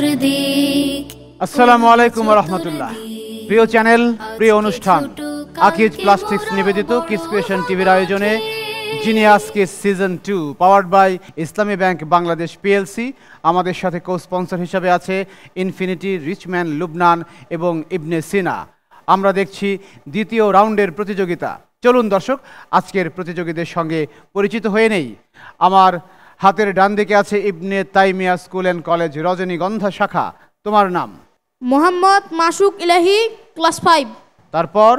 চতুর্দিক। আসসালামু আলাইকুম ওয়া রাহমাতুল্লাহ। প্রিয় চ্যানেল, প্রিয় অনুষ্ঠান আকিজ প্লাস্টিক্স নিবেদিত কিডস ক্রিয়েশন টিভির আয়োজনে genius kids season 2 powered by Islami bank Bangladesh PLC. আমাদের সাথে কো স্পন্সর হিসাবে আছে ইনফিনিটি, রিচম্যান, লুবনান এবং ইবনে সিনা। আমরা দেখছি দ্বিতীয় রাউন্ডের প্রতিযোগিতা। চলুন দর্শক, আজকের প্রতিযোগীদের সঙ্গে পরিচিত হয়ে নেই। আমার হাতের ডান দিকে আছে ইবনে তাইমিয়া স্কুল অ্যান্ড কলেজ রজনীগন্ধা শাখা। তোমার নাম? মোহাম্মদ মাসুক ইলাহি, ক্লাস 5। তারপর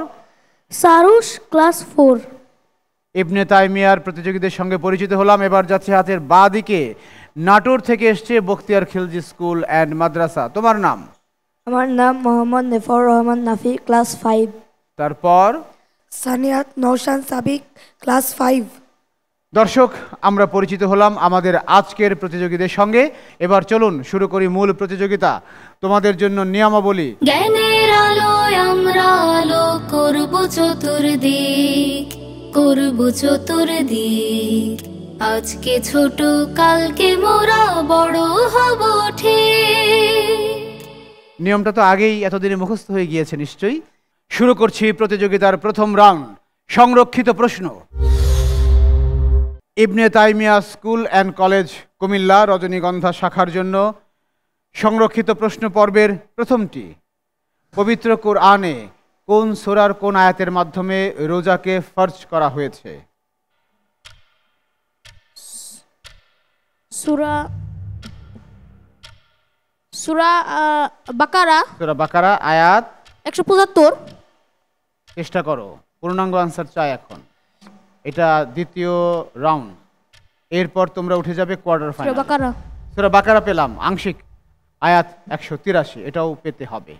সারুশ, ক্লাস 4। ইবনে তাইমিয়ার প্রতিযোগীদের সঙ্গে পরিচিত হলাম। এবার যাচ্ছে হাতের বাঁ দিকে, নাটোর থেকে এসছে বখতিয়ার খিলজি স্কুল অ্যান্ড মাদ্রাসা। তোমার নাম? আমার নাম মোহাম্মদ নেফর রহমান নাফি, ক্লাস 5। তারপর সানিয়াত নওশান সাবিক, ক্লাস 5। দর্শক, আমরা পরিচিত হলাম আমাদের আজকের প্রতিযোগীদের সঙ্গে। এবার চলুন শুরু করি মূল প্রতিযোগিতা। তোমাদের জন্য নিয়মাবলী। জ্ঞানের আলোয় আমরা আলো করব চতুর্দিক, করব চতুর্দিক। আজকে ছোট, কালকে মোরা বড় হব ঠিক। নিয়মটা তো আগেই এতদিনে মুখস্থ হয়ে গিয়েছে নিশ্চয়ই। শুরু করছি প্রতিযোগিতার প্রথম রাউন্ড। সংরক্ষিত প্রশ্ন। ইবনে তাইমিয়া স্কুল অ্যান্ড কলেজ কুমিল্লা রজনীগন্ধা শাখার জন্য সংরক্ষিত প্রশ্ন পর্বের প্রথমটি। পবিত্র কোরআনে কোন সূরার কোন আয়াতের মাধ্যমে রোজাকে ফরজ করা হয়েছে? সূরা বাকারা, সূরা বাকারা আয়াত 175। চেষ্টা করো, পূর্ণাঙ্গ আনসার চাই এখন। এটা দ্বিতীয় রাউন্ড। এরপর তোমরা উঠে যাবে কোয়ার্টার ফাইনাল। সূরা বাকারা পেলাম, আংশিক আয়াত 183, এটাও পেতে হবে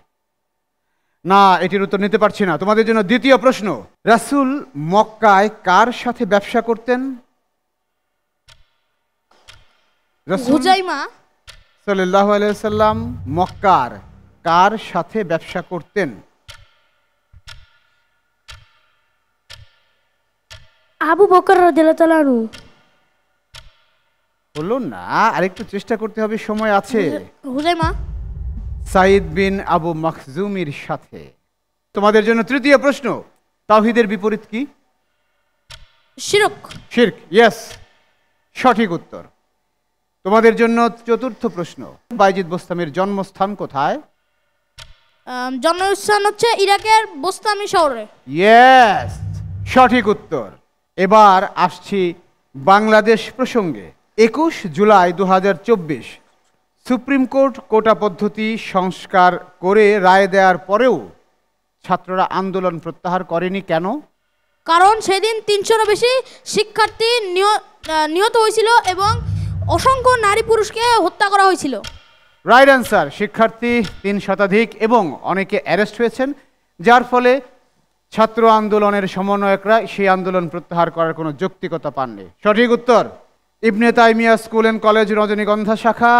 না। এটির উত্তর নিতে পারছি না। তোমাদের জন্য দ্বিতীয় প্রশ্ন। রাসূল মক্কায় কার সাথে ব্যবসা করতেন? রাসূল হুজাইমা সাল্লাল্লাহু আলাইহি ওয়াসাল্লাম মক্কার কার সাথে ব্যবসা করতেন? আবু বকর রাদিয়াল্লাহু তাআলা আনহু। বলুন না, আরেকটু চেষ্টা করতে হবে, সময় আছে। হুজাইমা। সাইদ বিন আবু মাখজুমির সাথে। তোমাদের জন্য তৃতীয় প্রশ্ন। তাওহীদের বিপরীত কি? শিরক। শিরক, ইয়েস, সঠিক উত্তর। তোমাদের জন্য চতুর্থ প্রশ্ন। বাইজিদ বোস্তামির জন্মস্থান কোথায়? জন্মস্থান হচ্ছে ইরাকের বোস্তামি শহরে। ইয়েস, সঠিক উত্তর। এবার আসছি বাংলাদেশ প্রসঙ্গে। 21 জুলাই 2024 সুপ্রিম কোর্ট কোটা পদ্ধতি সংস্কার করে রায় দেওয়ার পরেও ছাত্ররা আন্দোলন প্রত্যাহার করেনি কেন? কারণ সেদিন 300-এরও বেশি শিক্ষার্থী নিহত হয়েছিল এবং অসংখ্য নারী পুরুষকে হত্যা করা হয়েছিল। Right answer. শিক্ষার্থী 3 শতাধিক এবং অনেকে অ্যারেস্ট হয়েছেন, যার ফলে ছাত্র আন্দোলনের সমন্বয়করা সেই আন্দোলন প্রত্যাহার করার কোনো যৌক্তিকতা পাননি। সঠিক উত্তর। ইবনে তাইমিয়া স্কুল অ্যান্ড কলেজ রজনীগন্ধা শাখা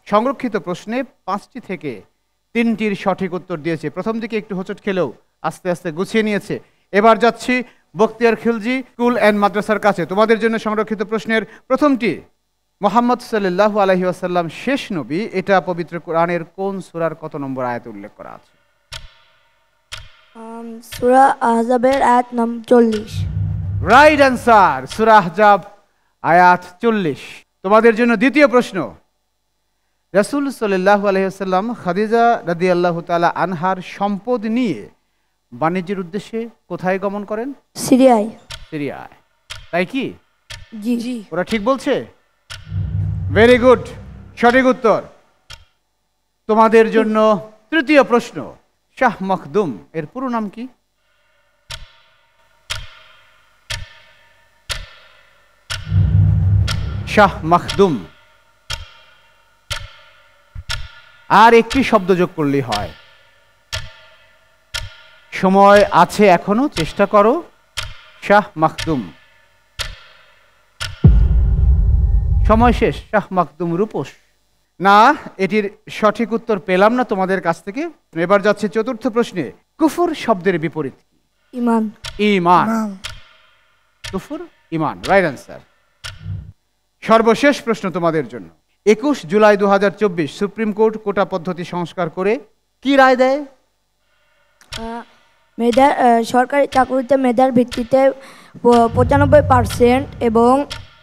সংরক্ষিত প্রশ্নে 5টি থেকে 3টির সঠিক উত্তর দিয়েছে। প্রথম দিকে একটু হোঁচট খেলেও আস্তে আস্তে গুছিয়ে নিয়েছে। এবার যাচ্ছি বখতিয়ার খিলজি স্কুল অ্যান্ড মাদ্রাসার কাছে। তোমাদের জন্য সংরক্ষিত প্রশ্নের প্রথমটি। মুহাম্মদ সাল্লাল্লাহু আলাইহি ওয়াসাল্লাম শেষ নবী, এটা পবিত্র কোরআনের কোন সূরার কত নম্বর আয়াতে উল্লেখ করা আছে? সূরা আহজাবের আয়াত নম্বর 40। রাইট অ্যান্সার, সূরা আহজাব আয়াত 40। তোমাদের জন্য দ্বিতীয় প্রশ্ন। রাসূল সাল্লাল্লাহু আলাইহি ওয়াসাল্লাম খাদিজা রাদিয়াল্লাহু তাআলা আনহার সম্পদ নিয়ে বাণিজ্যের উদ্দেশ্যে কোথায় গমন করেন? সিরিয়ায়। সিরিয়ায়, তাই কি? জি। ওরা ঠিক বলছে? ভেরি গুড, সঠিক উত্তর। তোমাদের জন্য তৃতীয় প্রশ্ন। শাহ মখদুম এর পুরো নাম কি? শাহ মখদুম। আর একটি শব্দ যোগ করলেই হয়। সময় আছে এখনো, চেষ্টা করো। শাহ মখদুম। সময় শেষ। শাহ মখদুম রূপস না। এটির সঠিক উত্তর পেলাম না তোমাদের কাছ থেকে। এবার যাচ্ছে চতুর্থ প্রশ্নে। কুফর শব্দের বিপরীত কি? ঈমান। ঈমান। কুফর, ঈমান, রাইট অ্যান্সার। সর্বশেষ প্রশ্ন তোমাদের জন্য। 21 জুলাই 2024 সুপ্রিম কোর্ট কোটা পদ্ধতি সংস্কার করে কি রায় দেয়? মেধার সরকারি চাকরিতে মেধার ভিত্তিতে 95% এবং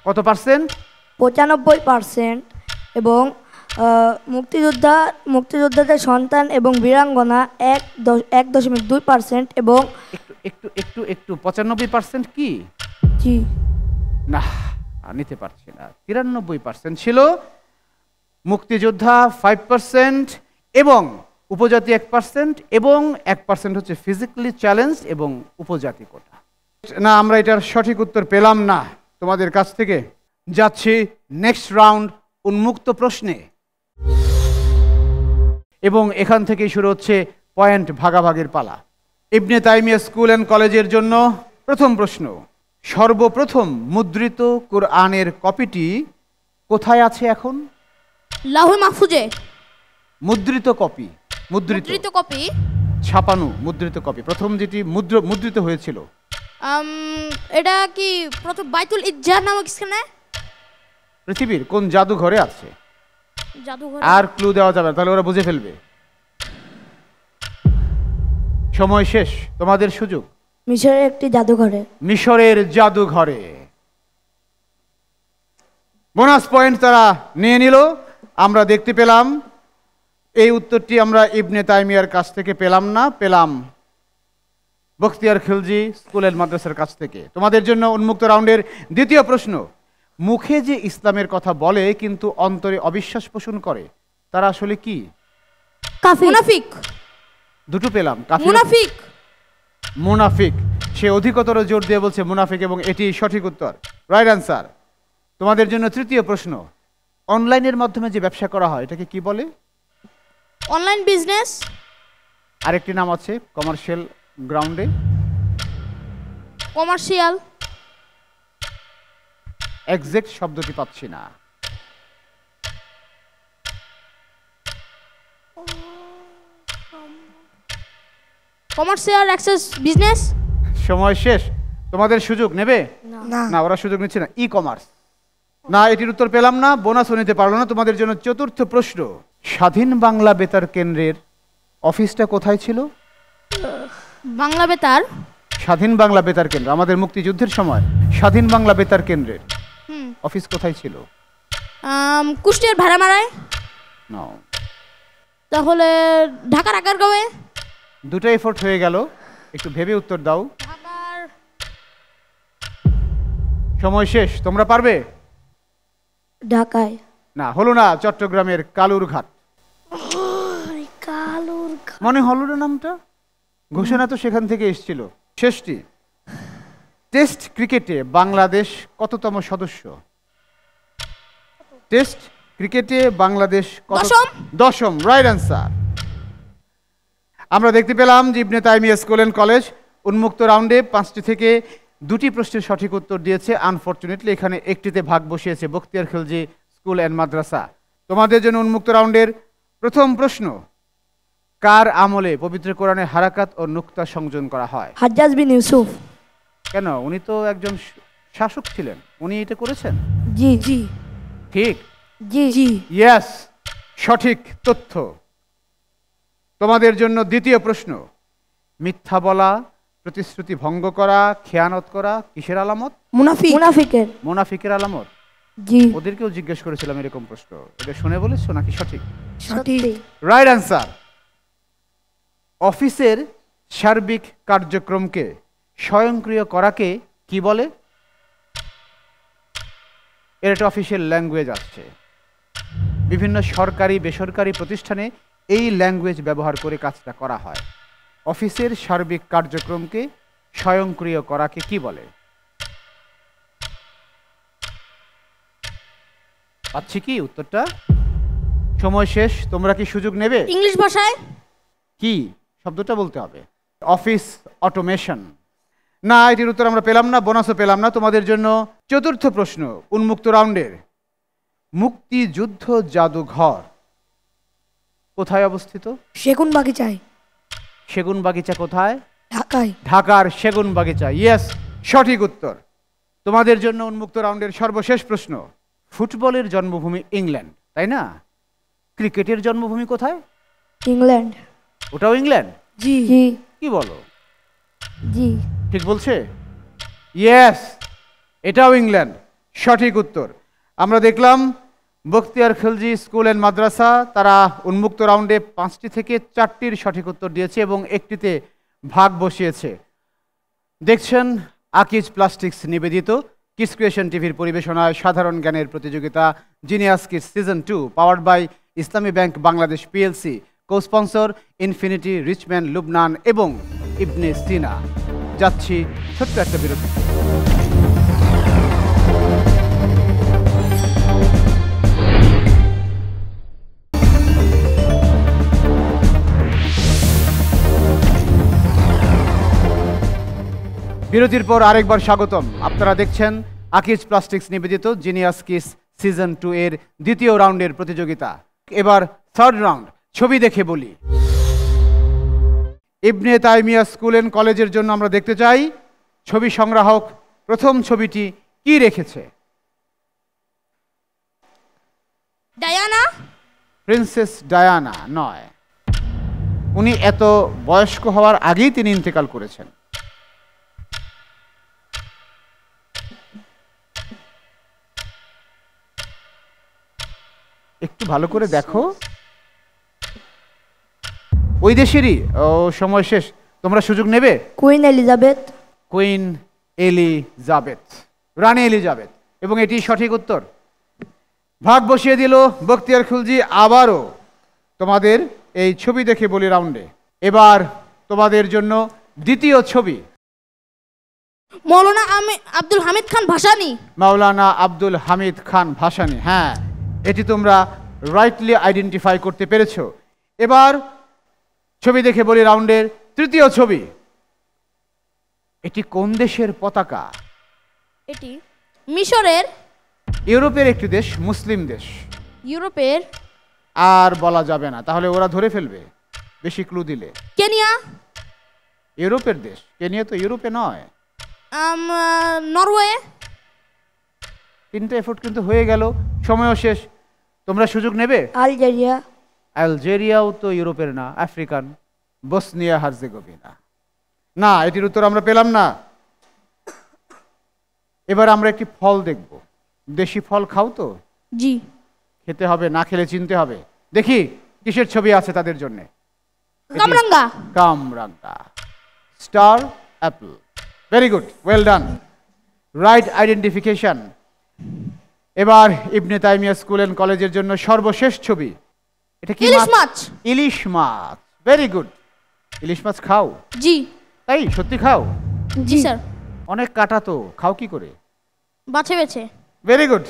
কত পার্সেন্ট? 95% এবং মুক্তিযোদ্ধাদের সন্তান এবং বীরাঙ্গনা 1.2% এবং একটু 95% কি? জি না, নিতে পারছি না। 93% ছিল, মুক্তিযোদ্ধা 5% এবং উপজাতি 1% এবং 1% হচ্ছে ফিজিক্যালি চ্যালেঞ্জ এবং উপজাতি কোটা। না, আমরা এটার সঠিক উত্তর পেলাম না তোমাদের কাছ থেকে। যাচ্ছি নেক্সট রাউন্ড, উন্মুক্ত প্রশ্নে, এবং এখান থেকেই শুরু হচ্ছে পয়েন্ট ভাগাভাগির পালা। ইবনে তাইমিয়া স্কুল অ্যান্ড কলেজের জন্য প্রথম প্রশ্ন, সর্বপ্রথম মুদ্রিত কোরআনের কপিটি কোথায় আছে এখন? লাউহে মাহফুজে। মুদ্রিত কপি, মুদ্রিত কপি, ছাপানো মুদ্রিত কপি, প্রথম যেটি মুদ্রিত হয়েছিল। এটা কি প্রথম বাইতুল ইজ্জার নামক স্থানে? পৃথিবীর কোন জাদুঘরে আছে? জাদুঘর। আর ক্লু দেওয়া যাবে না, তাহলে ওরা বুঝে ফেলবে। সময় শেষ, তোমাদের সুযোগ। মিশরের একটি জাদুঘরে। মিশরের জাদুঘরে। বোনাস পয়েন্ট তারা নিয়ে নিল। আমরা দেখতে পেলাম এই উত্তরটি আমরা ইবনে তাইমিয়ার কাছ থেকে পেলাম না, পেলাম বখতিয়ার খিলজি স্কুল এন্ড মাদ্রাসার কাছ থেকে। তোমাদের জন্য উন্মুক্ত রাউন্ডের দ্বিতীয় প্রশ্ন, মুখে যে ইসলামের কথা বলে কিন্তু অন্তরে অবিশ্বাস পোষণ করে, তারা আসলে কি? কাফির। মুনাফিক। দুটো পেলাম, কাফির, মুনাফিক। মুনাফিক। সে অধিকতর জোর দিয়ে বলছে মুনাফিক, এবং এটি সঠিক উত্তর, রাইট অ্যান্সার। তোমাদের জন্য তৃতীয় প্রশ্ন, অনলাইনের মাধ্যমে যে ব্যবসা করা হয় এটাকে কি বলে? Online business. আরেকটি নাম আছে কমার্শিয়াল গ্রাউন্ডে। কমার্শিয়াল। এক্সাক্ট শব্দটি পাচ্ছি না। Commercial access business. সময় শেষ, তোমাদের সুযোগ নেবে না না, ওরা সুযোগ নিচ্ছে না। E commerce. না, এটির উত্তর পেলাম না, বোনাসও নিতে পারলো না। তোমাদের জন্য চতুর্থ প্রশ্ন, স্বাধীন বাংলা বেতার কেন্দ্রের অফিসটা কোথায় ছিল? বাংলা বেতার। স্বাধীন বাংলা বেতার কেন্দ্র, আমাদের মুক্তিযুদ্ধের সময় স্বাধীন বাংলা বেতার কেন্দ্রের অফিস কোথায় ছিল? কুষ্টিয়ার ভাড়ামারায়। নাও, তাহলে ঢাকার আগারগাঁওয়ে। দুটো এফোর্ট হয়ে গেল, একটু ভেবে উত্তর দাও। ঢাকার। সময় শেষ, তোমরা পারবে? ঢাকায়। না, হলো না, চট্টগ্রামের কালুরঘাট। মনে হলো না নামটা? ঘোষণা তো সেখান থেকে এসেছিল। শেষটি, টেস্ট ক্রিকেটে বাংলাদেশ কততম সদস্য? টেস্ট ক্রিকেটে বাংলাদেশ দশম। দশম, রাইট অ্যান্সার। আমরা দেখতে পেলাম যে ইবনে তাইমিয়া স্কুল অ্যান্ড কলেজ উন্মুক্ত রাউন্ডে 5টি থেকে 2টি প্রশ্নের সঠিক উত্তর দিয়েছে। আনফরচুনেটলি এখানে একটিতে ভাগ বসিয়েছে বখতিয়ার খিলজি স্কুল অ্যান্ড মাদ্রাসা। তোমাদের জন্য উন্মুক্ত রাউন্ডের প্রথম প্রশ্ন, কার আমলে পবিত্র কোরআনে হারাকাত ও নুক্তা সংযোজন করা হয়? হাজ্জাজ বিন ইউসুফ। কেন? উনি তো একজন শাসক ছিলেন, উনি এটা করেছেন। জি জি ঠিক, জি জি ইয়েস, সঠিক তথ্য। তোমাদের জন্য দ্বিতীয় প্রশ্ন, মিথ্যা বলা, প্রতিশ্রুতি ভঙ্গ করা, খেয়ানত করা কিসের আলামত? মুনাফিকের। মুনাফিকের আলামত। জি। ওদেরকেও জিজ্ঞেস করেছিলাম এরকম প্রশ্ন, এটা শুনে বলেছো নাকি সঠিক? সঠিক। Right answer. অফিসের সার্বিক কার্যক্রমকে স্বয়ংক্রিয় করাকে কি বলে? এর একটা অফিসিয়াল ল্যাঙ্গুয়েজ আছে, বিভিন্ন সরকারি বেসরকারি প্রতিষ্ঠানে এই ল্যাঙ্গুয়েজ ব্যবহার করে কাজটা করা হয়। অফিসের সার্বিক কার্যক্রমকে স্বয়ংক্রিয় করাকে কি বলে? পাচ্ছি কি উত্তরটা? সময় শেষ, তোমরা কি সুযোগ নেবে? ইংলিশ ভাষায়। কি শব্দটা বলতে হবে? Office automation. না, এটির উত্তর আমরা পেলাম না, বোনাসও পেলাম না। তোমাদের জন্য চতুর্থ প্রশ্ন উন্মুক্ত রাউন্ডের, মুক্তিযুদ্ধ জাদুঘর কোথায় অবস্থিত? সেগুন বাগিচায়। সেগুন বাগিচা কোথায়? ঢাকায়। ঢাকার সেগুন বাগিচা, ইয়েস, সঠিক উত্তর। তোমাদের জন্য উন্মুক্ত রাউন্ডের সর্বশেষ প্রশ্ন, ফুটবলের জন্মভূমি ইংল্যান্ড তাই না? ক্রিকেটের জন্মভূমি কোথায়? England. ওটাও ইংল্যান্ড? জি G. কি বলো, G. ঠিক বলছে? ইয়েস, এটাও ইংল্যান্ড। সঠিক উত্তর। আমরা দেখলাম বখতিয়ার খিলজি স্কুল অ্যান্ড মাদ্রাসা তারা উন্মুক্ত রাউন্ডে 5টি থেকে 4টির সঠিক উত্তর দিয়েছে এবং একটিতে ভাগ বসিয়েছে। দেখছেন আকিজ প্লাস্টিক্স নিবেদিত কিডস ক্রিয়েশন টিভির পরিবেশনায় সাধারণ জ্ঞানের প্রতিযোগিতা genius kids season 2 powered by Islami bank Bangladesh PLC, co sponsor Infinity, Richman, Lubnan এবং ইবনে সিনা। যাচ্ছি ছোট্ট একটা বিরতি। বিরতির পর আরেকবার স্বাগতম। আপনারা দেখছেন আকিজ প্লাস্টিক্স নিবেদিত জিনিয়াস কিডস সিজন 2 এর দ্বিতীয় রাউন্ডের প্রতিযোগিতা। এবার থার্ড রাউন্ড, ছবি দেখে বলি। ইবনে তাইমিয়া স্কুল অ্যান্ড কলেজের জন্য আমরা দেখতে চাই ছবি সংগ্রাহক প্রথম ছবিটি কি রেখেছে। ডায়ানা। প্রিন্সেস ডায়ানা নয়, উনি এত বয়স্ক হওয়ার আগেই তিনি ইন্তেকাল করেছেন। একটু ভালো করে দেখো, ওই দেশেরই। ও, সময় শেষ, তোমরা সুযোগ নেবে। Queen Elizabeth. কুইন এলিজাবেথ, রানী এলিজাবেথ, এবং এটি সঠিক উত্তর। ভাগ বসিয়ে দিল বখতিয়ার খিলজি আবারও তোমাদের এই ছবি দেখে বলি রাউন্ডে। এবার তোমাদের জন্য দ্বিতীয় ছবি। মৌলানা আব্দুল হামিদ খান ভাসানী। মাওলানা আব্দুল হামিদ খান ভাসানী, হ্যাঁ, এটি তোমরা রাইটলি আইডেন্টিফাই করতে পেরেছো। এবার ছবি দেখে বলি রাউন্ডের তৃতীয় ছবি। এটি কোন দেশের পতাকা? এটি মিশরের। ইউরোপের একটি দেশ, মুসলিম দেশ। ইউরোপের। আর বলা যাবে না, তাহলে ওরা ধরে ফেলবে বেশি ক্লু দিলে। কেনিয়া। ইউরোপের দেশ, কেনিয়া তো ইউরোপে নয়। নরওয়ে। তিনটে এফোর্ট কিন্তু হয়ে গেল, সময়ও শেষ। তোমরা সুযোগ নেবে। Algeria. আলজেরিয়াও তো ইউরোপের না, আফ্রিকান। বসনিয়া হার্জেগোভিনা না, এটির উত্তর আমরা পেলাম না। এবার আমরা একটি ফল দেখব। দেশি ফল খাও তো? জি। খেতে হবে, না খেলে চিনতে হবে। দেখি কিসের ছবি আছে তাদের জন্য। কামরাঙ্গা। কামরাঙ্গা, star apple. Very good, well done, right identification. এবার ইবনে তাইমিয়া স্কুল অ্যান্ড কলেজের জন্য সর্বশেষ ছবি। এটা কি ইলিশ মাছ। ইলিশ মাছ, ভেরি গুড। ইলিশ মাছ খাও? জি। তাই সত্যি খাও? জি স্যার। অনেক কাটা তো, খাও কি করে? বাছে বেছে। ভেরি গুড,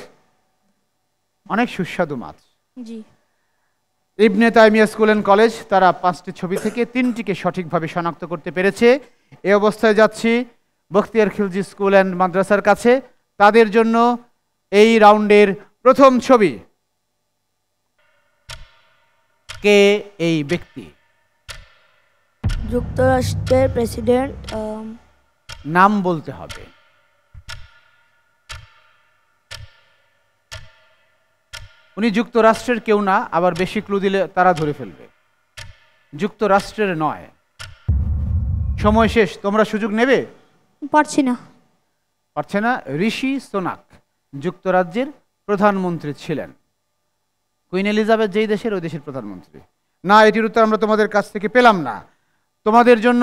অনেক সুস্বাদু মাছ। জি। ইবনে তাইমিয়া স্কুল অ্যান্ড কলেজ তারা 5টি ছবি থেকে 3টিকে সঠিকভাবে শনাক্ত করতে পেরেছে। এই অবস্থায় যাচ্ছি বখতিয়ার খিলজি স্কুল অ্যান্ড মাদ্রাসার কাছে। তাদের জন্য এই রাউন্ডের প্রথম ছবি। কে এই ব্যক্তি? যুক্তরাষ্ট্রের প্রেসিডেন্ট। নাম বলতে হবে। উনি যুক্তরাষ্ট্রের কেউ না, আবার বেশি ক্লু দিলে তারা ধরে ফেলবে। যুক্তরাষ্ট্রের নয়। সময় শেষ, তোমরা সুযোগ নেবে। পারছি না। পারছে না? ঋষি সোনাক যুক্তরাজ্যের প্রধানমন্ত্রী ছিলেন। কুইন এলিজাবেথ যেই দেশের, ওই দেশের প্রধানমন্ত্রী না। এটির উত্তর আমরা তোমাদের কাছ থেকে পেলাম না। তোমাদের জন্য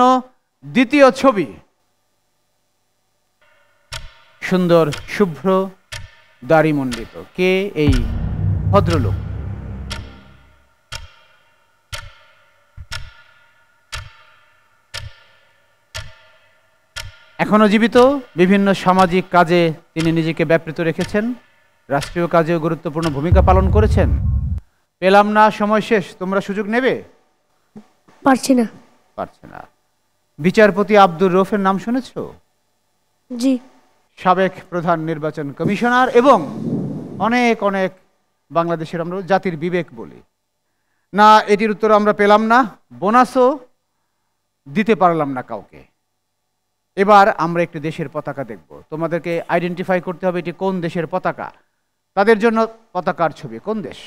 দ্বিতীয় ছবি। সুন্দর শুভ্র দাড়িমণ্ডিত, কে এই ভদ্রলোক? এখনো জীবিত, বিভিন্ন সামাজিক কাজে তিনি নিজেকে ব্যাপৃত রেখেছেন, রাষ্ট্রীয় কাজেও গুরুত্বপূর্ণ ভূমিকা পালন করেছেন। পেলাম না, সময় শেষ, তোমরা সুযোগ নেবে। পারছি না। পারছে না। বিচারপতি আব্দুর রৌফের নাম শুনেছো? জি। সাবেক প্রধান নির্বাচন কমিশনার এবং অনেক অনেক বাংলাদেশের আমরা জাতির বিবেক বলি। না, এটির উত্তর আমরা পেলাম না, বোনাসও দিতে পারলাম না কাউকে। এবার আমরা একটি দেশের পতাকা দেখব। তোমাদেরকে আইডেন্টিফাই করতে হবে এটি কোন দেশের পতাকা। তাদের জন্য পতাকার ছবি কোন দেশ?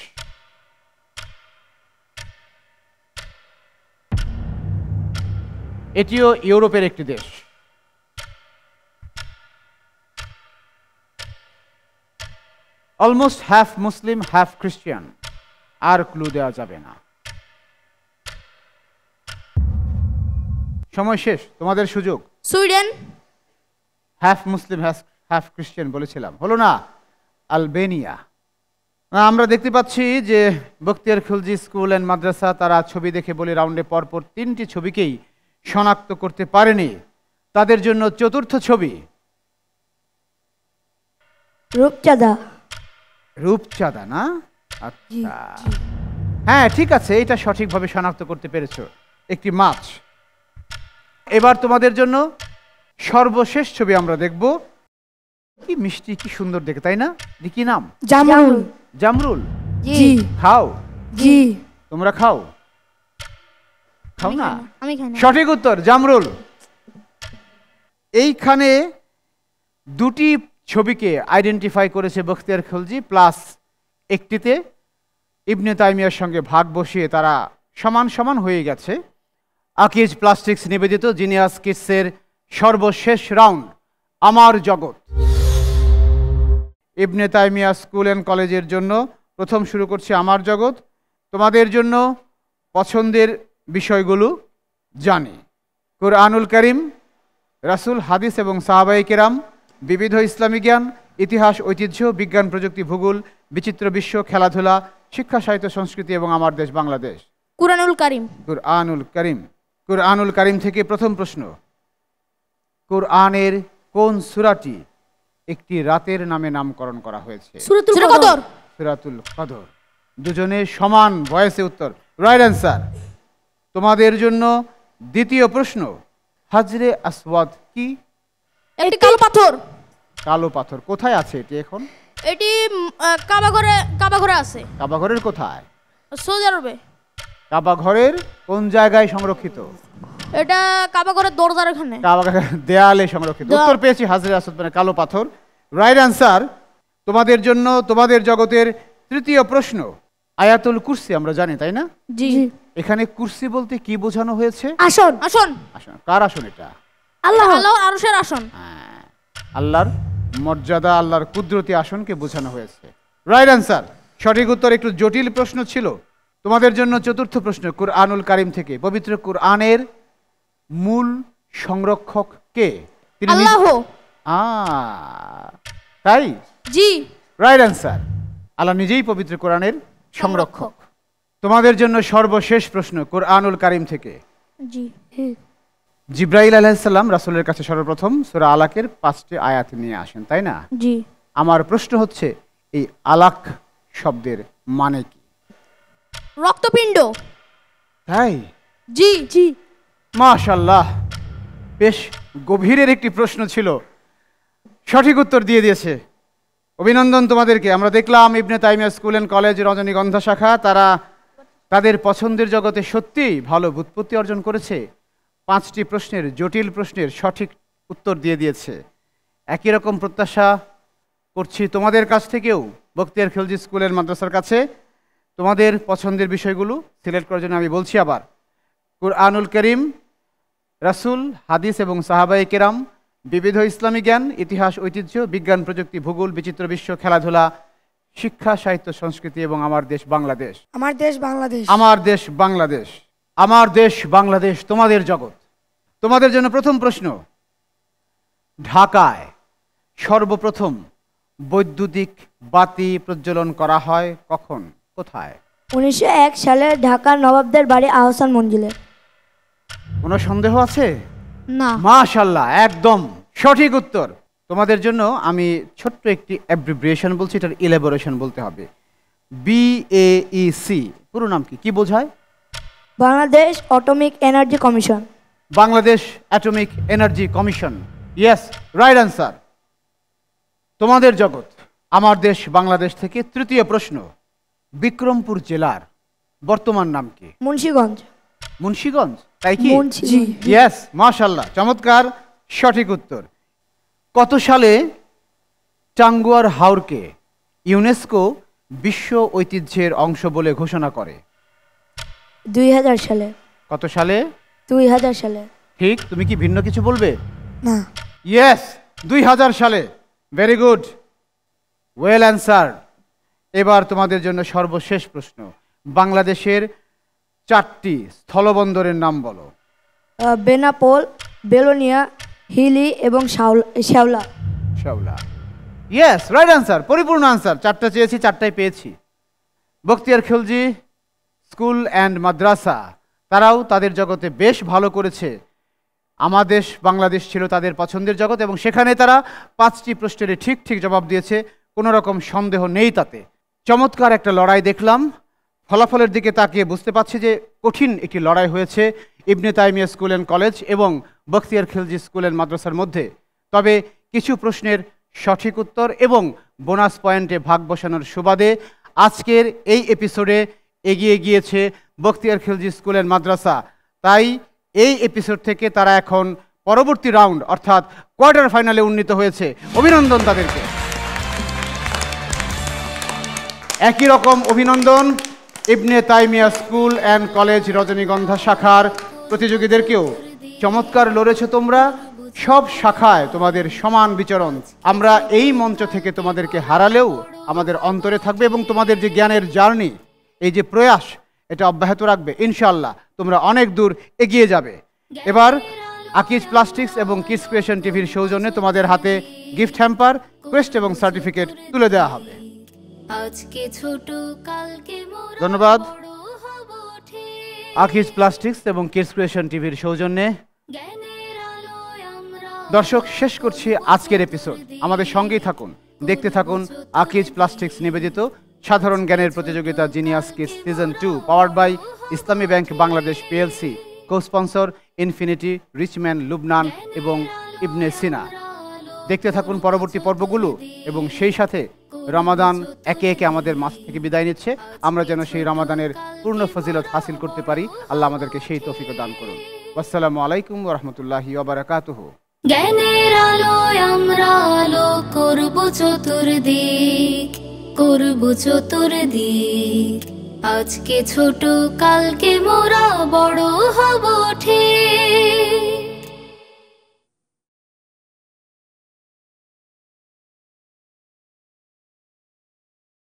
এটিও ইউরোপের একটি দেশ। অলমোস্ট হাফ মুসলিম হাফ খ্রিস্টান, আর ক্লু দেওয়া যাবে না। সময় শেষ, তোমাদের সুযোগ। সুইডেন। হাফ মুসলিম হাফ খ্রিস্টান বলেছিলাম, হলো না। আলবেনিয়া। আমরা দেখতে পাচ্ছি যে বখতিয়ার খিলজি স্কুল অ্যান্ড মাদ্রাসা তারা ছবি দেখে বলি রাউন্ডে পরপর 3টি ছবিকেই শনাক্ত করতে পারেনি। তাদের জন্য চতুর্থ ছবি রূপচাঁদা। রূপচাঁদা না? আচ্ছা, হ্যাঁ ঠিক আছে, এটা সঠিকভাবে শনাক্ত করতে পেরেছো, একটি মাছ। এবার তোমাদের জন্য সর্বশেষ ছবি আমরা দেখব। কি মিষ্টি, কি সুন্দর দেখে, তাই না? কি নাম? জামরুল। জামরুল। জি। খাও? জি। তোমরা খাও? খাও না? আমি খাই না। সঠিক উত্তর জামরুল। এইখানে দুটি ছবিকে আইডেন্টিফাই করেছে বখতিয়ার খিলজি, প্লাস একটিতে ইবনে তাইমিয়ার সঙ্গে ভাগ বসিয়ে তারা সমান সমান হয়ে গেছে। আকিজ প্লাস্টিক্স নিবেদিত জিনিয়াস কিডসের সর্বশেষ রাউন্ড, আমার জগৎ। ইবনে তাইমিয়া স্কুল অ্যান্ড কলেজের জন্য প্রথম শুরু করছি আমার জগৎ। তোমাদের জন্য পছন্দের বিষয়গুলো জানি। কুরআনুল কারীম, রাসূল, হাদিস এবং সাহাবায়ে কেরাম, বিবিধ ইসলামী জ্ঞান, ইতিহাস, ঐতিহ্য, বিজ্ঞান, প্রযুক্তি, ভূগোল, বিচিত্র বিশ্ব, খেলাধুলা, শিক্ষা, সাহিত্য, সংস্কৃতি এবং আমার দেশ বাংলাদেশ। কুরআনুল কারীম। কুরআনুল কারীম। কুরআনুল কারীম থেকে প্রথম প্রশ্ন, কুরআনের কোন সূরাটি একটি রাতের নামে নামকরণ করা হয়েছে? সূরাতুল কদর। সূরাতুল কদর। দুজনে সমান ভয়েসে উত্তর, রাইট অ্যান্সার। তোমাদের জন্য দ্বিতীয় প্রশ্ন, হাজরে আসওয়াদ কি? একটি কালো পাথর। কালো পাথর। কোথায় আছে এটি এখন? এটি কাবাঘরে আছে। কাবাঘরের কোথায়? সৌদি আরবে। কাবাঘরের কোন জায়গায় সংরক্ষিত? এটা কাবাঘরের দরজার এখানে। কাবাঘরের দেয়ালে সংরক্ষিত। উত্তর পেয়েছি, হাজরে আসওয়াদ মানে কালো পাথর, রাইট অ্যান্সার। তোমাদের জন্য তোমাদের জগতের তৃতীয় প্রশ্ন, আয়াতুল কুরসি আমরা জানি তাই না? জি। এখানে কুরসি বলতে কি বোঝানো হয়েছে? আসন। আসন। আসন। কার আসন এটা? আল্লাহ আরশের আসন। আল্লাহর মর্যাদা, আল্লাহর কুদরতি আসনকে বোঝানো হয়েছে, রাইট অ্যান্সার। সঠিক উত্তর। একটু জটিল প্রশ্ন ছিল। তোমাদের জন্য চতুর্থ প্রশ্ন, কুরআনুল কারীম থেকে, পবিত্র কুরআনের মূল সংরক্ষক কে? আল্লাহ। তাই? জি, রাইট অ্যান্সার। আল্লাহ নিজেই পবিত্র কোরআনের সংরক্ষক। তোমাদের জন্য সর্বশেষ প্রশ্ন, কুরআনুল কারীম থেকে। জি। জিব্রাইল আলাইহিস সালাম রাসূলের কাছে সর্বপ্রথম সূরা আলাকের 5টি আয়াত নিয়ে আসেন, তাই না? জি। আমার প্রশ্ন হচ্ছে, এই আলাক শব্দের মানে কি? রক্তপিণ্ড। তাই? জি। জি। মাশাআল্লাহ, বেশ গভীরের একটি প্রশ্ন ছিল, সঠিক উত্তর দিয়ে দিয়েছে। অভিনন্দন তোমাদেরকে। আমরা দেখলাম ইবনে তাইমিয়া স্কুল অ্যান্ড কলেজ রজনীগন্ধা শাখা তারা তাদের পছন্দের জগতে সত্যিই ভালো ব্যুৎপত্তি অর্জন করেছে। 5টি প্রশ্নের, জটিল প্রশ্নের সঠিক উত্তর দিয়ে দিয়েছে। একই রকম প্রত্যাশা করছি তোমাদের কাছ থেকেও, বখতিয়ার খিলজি স্কুলের মাদ্রাসার কাছে। তোমাদের পছন্দের বিষয়গুলো সিলেক্ট করার জন্য আমি বলছি আবার, কুরআনুল কারীম, রাসূল, হাদিস এবং সাহাবায়ে কেরাম, বিবিধ ইসলামী জ্ঞান, ইতিহাস, ঐতিহ্য, বিজ্ঞান, প্রযুক্তি, ভূগোল, বিচিত্র বিশ্ব, খেলাধুলা, শিক্ষা, সাহিত্য, সংস্কৃতি এবং আমার দেশ বাংলাদেশ। আমার দেশ বাংলাদেশ। আমার দেশ বাংলাদেশ। আমার দেশ বাংলাদেশ তোমাদের জগৎ। তোমাদের জন্য প্রথম প্রশ্ন, ঢাকায় সর্বপ্রথম বৈদ্যুতিক বাতি প্রজ্বলন করা হয় কখন, কোথায়? 1901 সালে ঢাকার নবাবদের বাড়ি আহসান মঞ্জিলে। কোনো সন্দেহ আছে? না। মাশাআল্লাহ, একদম সঠিক উত্তর। তোমাদের জন্য আমি ছোট্ট একটি অ্যাব্রিভিয়েশন বলছি, এটার ইলাবোরেশন বলতে হবে। BAEC পুরো নাম কি, কি বোঝায়? Bangladesh atomic energy commission. Bangladesh atomic energy commission. Yes, right answer. তোমাদের জগৎ, আমার দেশ বাংলাদেশ থেকে তৃতীয় প্রশ্ন, বিক্রমপুর জেলার বর্তমান নাম কি? মুন্সিগঞ্জ। মুন্সিগঞ্জ, তাই কি? জি। ইয়েস, মাশাআল্লাহ, চমৎকার, সঠিক উত্তর। কত সালে টাঙ্গুয়ার হাওরকে ইউনেস্কো বিশ্ব ঐতিহ্যের অংশ বলে ঘোষণা করে? 2000 সালে। কত সালে? 2000 সালে। ঠিক। তুমি কি ভিন্ন কিছু বলবে? না। ইয়েস, 2000 সালে। Very good, well answer. এবার তোমাদের জন্য সর্বশেষ প্রশ্ন। বাংলাদেশের 4টি স্থলবন্দরের নাম বলো। বেনাপোল, বেলোনিয়া, হিলি এবং শেওলা। শাওলা। ইয়েস, রাইট অ্যান্সার, পরিপূর্ণ আনসার। 4টা চেয়েছি, 4টাই পেয়েছি। বখতিয়ার খিলজি স্কুল অ্যান্ড মাদ্রাসা, তারাও তাদের জগতে বেশ ভালো করেছে। আমাদের বাংলাদেশ ছিল তাদের পছন্দের জগৎ এবং সেখানে তারা 5টি প্রশ্নের ঠিক ঠিক জবাব দিয়েছে, কোনো রকম সন্দেহ নেই তাতে। চমৎকার একটা লড়াই দেখলাম। ফলাফলের দিকে তাকিয়ে বুঝতে পারছি যে কঠিন একটি লড়াই হয়েছে ইবনে তাইমিয়া স্কুল অ্যান্ড কলেজ এবং বখতিয়ার খিলজি স্কুল অ্যান্ড মাদ্রাসার মধ্যে। তবে কিছু প্রশ্নের সঠিক উত্তর এবং বোনাস পয়েন্টে ভাগ বসানোর সুবাদে আজকের এই এপিসোডে এগিয়ে গিয়েছে বখতিয়ার খিলজি স্কুল অ্যান্ড মাদ্রাসা। তাই এই এপিসোড থেকে তারা এখন পরবর্তী রাউন্ড অর্থাৎ কোয়ার্টার ফাইনালে উন্নীত হয়েছে। অভিনন্দন তাদেরকে। একই রকম অভিনন্দন ইবনে তাইমিয়া স্কুল অ্যান্ড কলেজ রজনীগন্ধা শাখার প্রতিযোগীদেরকেও। চমৎকার লড়েছো তোমরা, সব শাখায় তোমাদের সমান বিচরণ। আমরা এই মঞ্চ থেকে তোমাদেরকে হারালেও আমাদের অন্তরে থাকবে এবং তোমাদের যে জ্ঞানের জার্নি, এই যে প্রয়াস, এটা অব্যাহত রাখবে। ইনশাআল্লাহ তোমরা অনেক দূর এগিয়ে যাবে। এবার আকিজ প্লাস্টিক্স এবং কিডস ক্রিয়েশন টিভির সৌজন্যে তোমাদের হাতে গিফট হ্যাম্পার, ক্রেস্ট এবং সার্টিফিকেট তুলে দেওয়া হবে। ধন্যবাদ আকিজ প্লাস্টিক্স এবং কিডস ক্রিয়েশন টিভির সৌজন্যে। দর্শক, শেষ করছি আজকের এপিসোড। আমাদের সঙ্গেই থাকুন, দেখতে থাকুন আকিজ প্লাস্টিক্স নিবেদিত সাধারণ জ্ঞানের প্রতিযোগিতা genius kids season 2, powered by Islami bank Bangladesh PLC, co sponsor Infinity, Richman, Lubnan এবং ইবনে সিনা। দেখতে থাকুন পরবর্তী পর্বগুলো এবং সেই সাথে রমাদান একে একে আমাদের মাছ থেকে বিদায় নিচ্ছে। আমরা যেন সেই রমাদানের পূর্ণ ফজিলত হাসিল করতে পারি। আল্লাহ আমাদেরকে সেই তৌফিক দান করুন। আসসালামু আলাইকুম ওয়া রাহমাতুল্লাহি ওয়া বারাকাতুহু। জ্ঞানের আলোয় আমরা আলো করব চতুর্দিক, করব চতুর্দিক। আজকে ছোট, কালকে মোরা বড় হব ঠিক।